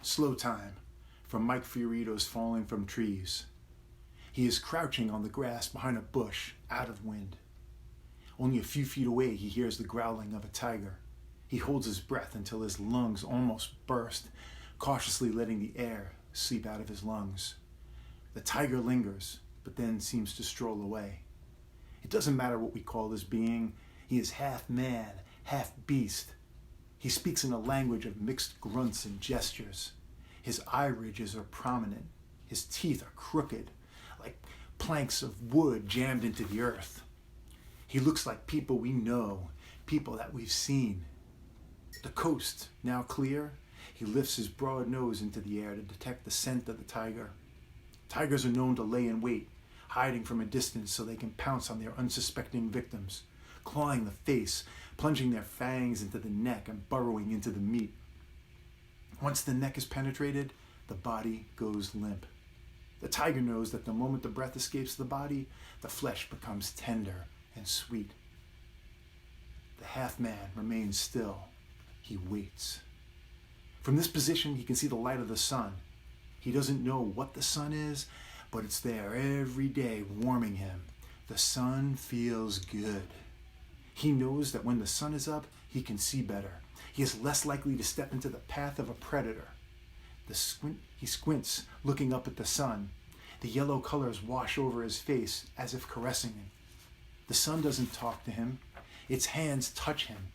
Slow Time, from Mike Fiorito's Falling from Trees. He is crouching on the grass behind a bush, out of wind. Only a few feet away, he hears the growling of a tiger. He holds his breath until his lungs almost burst, cautiously letting the air seep out of his lungs. The tiger lingers, but then seems to stroll away. It doesn't matter what we call this being. He is half man, half beast. He speaks in a language of mixed grunts and gestures. His eye ridges are prominent. His teeth are crooked, like planks of wood jammed into the earth. He looks like people we know, people that we've seen. The coast, now clear, he lifts his broad nose into the air to detect the scent of the tiger. Tigers are known to lay in wait, hiding from a distance so they can pounce on their unsuspecting victims, clawing the face, plunging their fangs into the neck and burrowing into the meat. Once the neck is penetrated, the body goes limp. The tiger knows that the moment the breath escapes the body, the flesh becomes tender and sweet. The half-man remains still. He waits. From this position, he can see the light of the sun. He doesn't know what the sun is, but it's there every day warming him. The sun feels good. He knows that when the sun is up, he can see better. He is less likely to step into the path of a predator. He squints, looking up at the sun. The yellow colors wash over his face as if caressing him. The sun doesn't talk to him. Its hands touch him.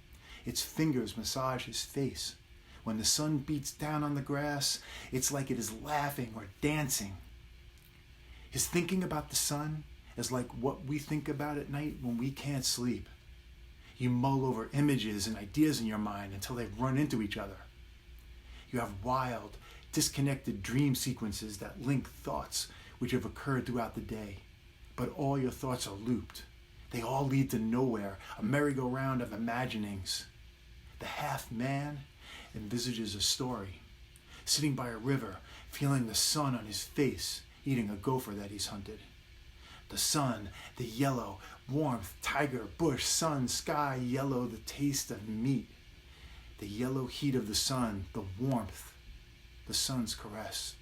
Its fingers massage his face. When the sun beats down on the grass, it's like it is laughing or dancing. His thinking about the sun is like what we think about at night when we can't sleep. You mull over images and ideas in your mind until they run into each other. You have wild, disconnected dream sequences that link thoughts which have occurred throughout the day. But all your thoughts are looped. They all lead to nowhere, a merry-go-round of imaginings. The half-man envisages a story. Sitting by a river, feeling the sun on his face, eating a gopher that he's hunted. The sun, the yellow, warmth, tiger, bush, sun, sky, yellow, the taste of meat. The yellow heat of the sun, the warmth, the sun's caress.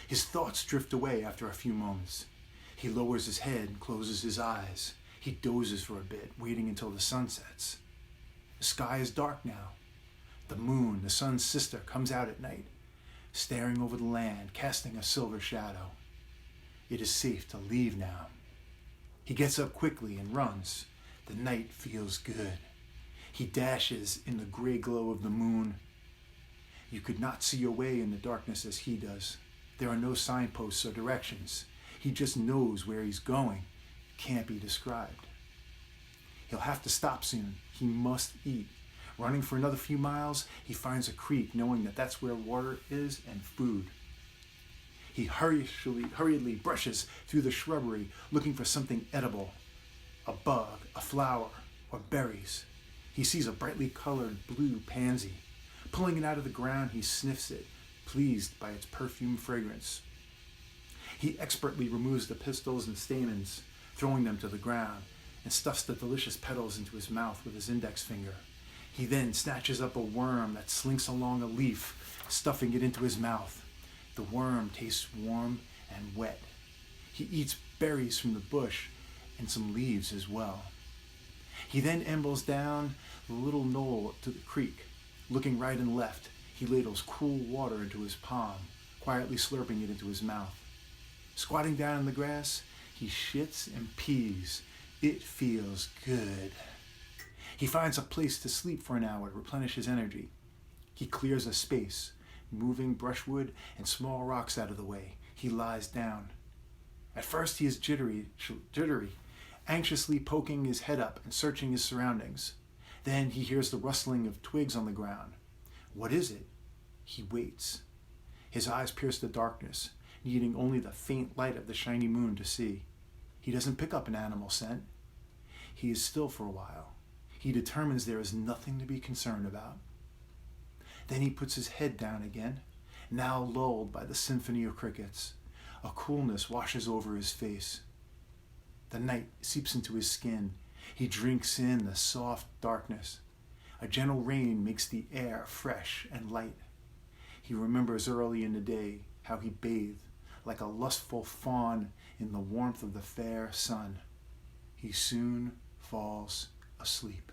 His thoughts drift away after a few moments. He lowers his head and closes his eyes. He dozes for a bit, waiting until the sun sets. The sky is dark now. The moon, the sun's sister, comes out at night, staring over the land, casting a silver shadow. It is safe to leave now. He gets up quickly and runs. The night feels good. He dashes in the gray glow of the moon. You could not see your way in the darkness as he does. There are no signposts or directions. He just knows where he's going. Can't be described. He'll have to stop soon. He must eat. Running for another few miles, he finds a creek, knowing that that's where water is and food. He hurriedly brushes through the shrubbery, looking for something edible. A bug, a flower, or berries. He sees a brightly colored blue pansy. Pulling it out of the ground, he sniffs it, pleased by its perfume fragrance. He expertly removes the pistils and stamens, throwing them to the ground, and stuffs the delicious petals into his mouth with his index finger. He then snatches up a worm that slinks along a leaf, stuffing it into his mouth. The worm tastes warm and wet. He eats berries from the bush and some leaves as well. He then ambles down the little knoll to the creek. Looking right and left, he ladles cool water into his palm, quietly slurping it into his mouth. Squatting down in the grass, he shits and pees. It feels good. He finds a place to sleep for an hour to replenish his energy. He clears a space, moving brushwood and small rocks out of the way. He lies down. At first he is jittery, anxiously poking his head up and searching his surroundings. Then he hears the rustling of twigs on the ground. What is it? He waits. His eyes pierce the darkness, needing only the faint light of the shiny moon to see. He doesn't pick up an animal scent. He is still for a while. He determines there is nothing to be concerned about. Then he puts his head down again, now lulled by the symphony of crickets. A coolness washes over his face. The night seeps into his skin. He drinks in the soft darkness. A gentle rain makes the air fresh and light. He remembers early in the day how he bathed like a lustful fawn in the warmth of the fair sun. He soon falls asleep.